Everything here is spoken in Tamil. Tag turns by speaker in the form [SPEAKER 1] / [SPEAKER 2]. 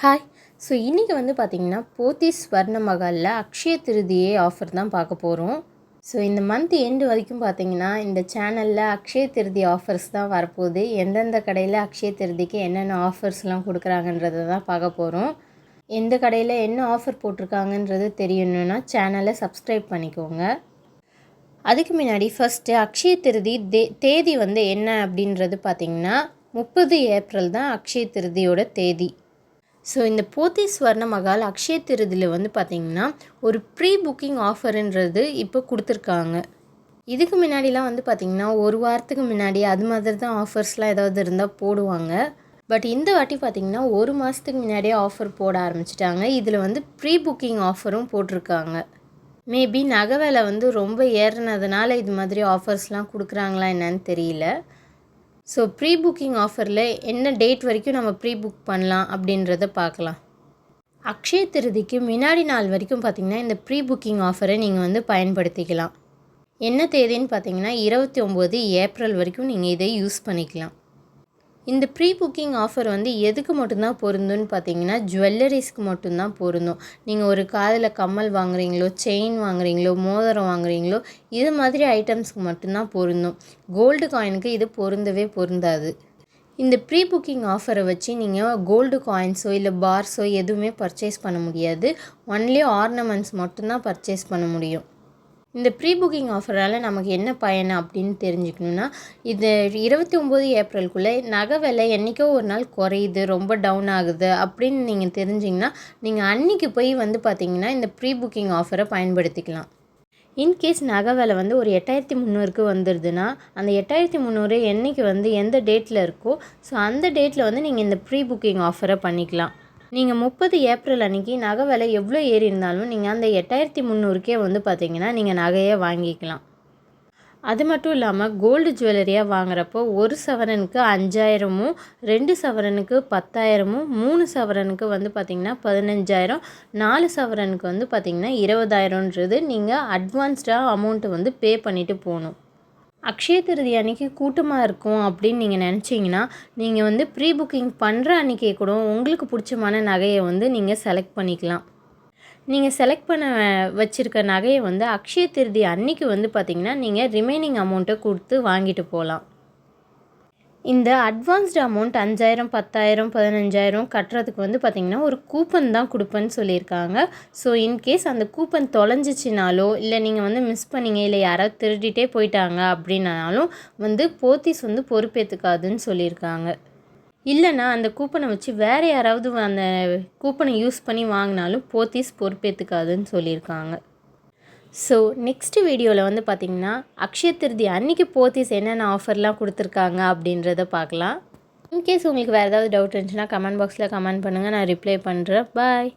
[SPEAKER 1] ஹாய். ஸோ இன்றைக்கி வந்து பார்த்திங்கன்னா போத்தீஸ் ஸ்வர்ண மகாலில் அக்ஷய திருதியை ஆஃபர் தான் பார்க்க போகிறோம். ஸோ இந்த மந்த் எண்டு வரைக்கும் பார்த்திங்கன்னா இந்த சேனலில் அக்ஷய திருதி ஆஃபர்ஸ் தான் வரப்போகுது. எந்தெந்த கடையில் அக்ஷய திருதிக்கு என்னென்ன ஆஃபர்ஸ்லாம் கொடுக்குறாங்கன்றதை தான் பார்க்க போகிறோம். எந்த கடையில் என்ன ஆஃபர் போட்டிருக்காங்கன்றது தெரியணுன்னா சேனலை சப்ஸ்கிரைப் பண்ணிக்கோங்க. அதுக்கு முன்னாடி ஃபஸ்ட்டு அக்ஷய திருதி தேதி வந்து என்ன அப்படின்றது பார்த்திங்கன்னா 30 ஏப்ரல் தான் அக்ஷய திருதியோட தேதி. ஸோ இந்த போத்தீஸ் ஸ்வர்ண மகால் அக்ஷய திருதியில் வந்து பார்த்திங்கன்னா ஒரு ப்ரீ புக்கிங் ஆஃபருன்றது இப்போ கொடுத்துருக்காங்க. இதுக்கு முன்னாடிலாம் வந்து பார்த்திங்கன்னா ஒரு வாரத்துக்கு முன்னாடி அது மாதிரி தான் ஆஃபர்ஸ்லாம் ஏதாவது இருந்தால் போடுவாங்க. பட் இந்த வாட்டி பார்த்திங்கன்னா ஒரு மாதத்துக்கு முன்னாடியே ஆஃபர் போட ஆரம்பிச்சிட்டாங்க. இதில் வந்து ப்ரீ புக்கிங் ஆஃபரும் போட்டிருக்காங்க. மேபி நகை விலை வந்து ரொம்ப ஏறினதுனால இது மாதிரி ஆஃபர்ஸ்லாம் கொடுக்குறாங்களா என்னன்னு தெரியல. ஸோ ப்ரீ புக்கிங் ஆஃபரில் என்ன டேட் வரைக்கும் நம்ம ப்ரீ புக் பண்ணலாம் அப்படின்றத பார்க்கலாம். அக்ஷய திருதிக்கு முன்னாடி நாள் வரைக்கும் பார்த்திங்கன்னா இந்த ப்ரீ புக்கிங் ஆஃபரை நீங்கள் வந்து பயன்படுத்திக்கலாம். என்ன தேதின்னு பார்த்திங்கன்னா 29 ஏப்ரல் வரைக்கும் நீங்கள் இதை யூஸ் பண்ணிக்கலாம். இந்த ப்ரீ புக்கிங் ஆஃபர் வந்து எதுக்கு மட்டும்தான் பொருந்தும்னு பார்த்தீங்கன்னா ஜுவல்லரிஸ்க்கு மட்டும்தான் பொருந்தும். நீங்கள் ஒரு காதில் கம்மல் வாங்குறீங்களோ, செயின் வாங்குறீங்களோ, மோதிரம் வாங்குறீங்களோ, இது மாதிரி ஐட்டம்ஸ்க்கு மட்டும்தான் பொருந்தும். கோல்டு காயினுக்கு இது பொருந்தவே பொருந்தாது. இந்த ப்ரீ புக்கிங் ஆஃபரை வச்சு நீங்கள் கோல்டு காயின்ஸோ இல்லை பார்ஸோ எதுவுமே பர்ச்சேஸ் பண்ண முடியாது. ஒன்லி ஆர்னமெண்ட்ஸ் மட்டும்தான் பர்ச்சேஸ் பண்ண முடியும். இந்த ப்ரீ புக்கிங் ஆஃபரால் நமக்கு என்ன பயன் அப்படின்னு தெரிஞ்சுக்கணுன்னா, இது 29 ஏப்ரலுக்குள்ளே நகை விலை என்றைக்கோ ஒரு நாள் குறையுது, ரொம்ப டவுன் ஆகுது அப்படின்னு நீங்கள் தெரிஞ்சிங்கன்னா நீங்கள் அன்றைக்கி போய் வந்து பார்த்திங்கன்னா இந்த ப்ரீ புக்கிங் ஆஃபரை பயன்படுத்திக்கலாம். இன்கேஸ் நகை விலை வந்து ஒரு 8300க்கு வந்துடுதுன்னா அந்த 8300 என்றைக்கு வந்து எந்த டேட்டில் இருக்கோ ஸோ அந்த டேட்டில் வந்து நீங்கள் இந்த ப்ரீ புக்கிங் ஆஃபரை பண்ணிக்கலாம். நீங்கள் 30 ஏப்ரல் அன்றைக்கி நகை விலை எவ்வளோ ஏறி இருந்தாலும் நீங்கள் அந்த 8300க்கே வந்து பார்த்திங்கன்னா நீங்கள் நகையை வாங்கிக்கலாம். அது மட்டும் இல்லாமல் கோல்டு ஜுவல்லரியாக வாங்குறப்போ 1 சவரனுக்கு 5000, 2 சவரனுக்கு 10,000, 3 சவரனுக்கு வந்து பார்த்திங்கன்னா 15,000, 4 சவரனுக்கு வந்து பார்த்திங்கன்னா 20,000ன்றது நீங்கள் அட்வான்ஸ்டாக அமௌண்ட்டு வந்து பே பண்ணிவிட்டு போகணும். அக்ஷய திருதி அன்றைக்கி கூட்டமாக இருக்கும் அப்படின்னு நீங்கள் நினச்சிங்கன்னா நீங்கள் வந்து ப்ரீ புக்கிங் பண்ணுற அன்றைக்கே கூட உங்களுக்கு பிடிச்சமான நகையை வந்து நீங்கள் செலக்ட் பண்ணிக்கலாம். நீங்கள் செலக்ட் பண்ண வச்சுருக்க நகையை வந்து அக்ஷய திருதி அன்றைக்கி வந்து பார்த்திங்கன்னா நீங்கள் ரிமைனிங் அமௌண்ட்டை கொடுத்து வாங்கிட்டு போகலாம். இந்த அட்வான்ஸ்டு அமௌண்ட் 5000, 10,000, 15,000 கட்டுறதுக்கு வந்து பார்த்திங்கன்னா ஒரு கூப்பன் தான் கொடுப்பேன்னு சொல்லியிருக்காங்க. ஸோ இன்கேஸ் அந்த கூப்பன் தொலைஞ்சிச்சினாலோ இல்லை நீங்கள் வந்து மிஸ் பண்ணிங்க இல்லை யாராவது திருடிட்டே போயிட்டாங்க அப்படின்னாலும் வந்து போத்தீஸ் வந்து பொறுப்பேற்றுக்காதுன்னு சொல்லியிருக்காங்க. இல்லைனா அந்த கூப்பனை வச்சு வேறு யாராவது அந்த கூப்பனை யூஸ் பண்ணி வாங்கினாலும் போத்தீஸ் பொறுப்பேற்றுக்காதுன்னு சொல்லியிருக்காங்க. ஸோ நெக்ஸ்ட் வீடியோவில் வந்து பார்த்திங்கன்னா அக்ஷய திருதி அன்றைக்கி போத்தீஸ் என்னென்ன ஆஃபர்லாம் கொடுத்துருக்காங்க அப்படின்றத பார்க்கலாம். இன்கேஸ் உங்களுக்கு வேறு ஏதாவது டவுட் இருந்துச்சுன்னா கமெண்ட் பாக்ஸில் கமெண்ட் பண்ணுங்கள், நான் ரிப்ளை பண்ணுறேன். பாய்.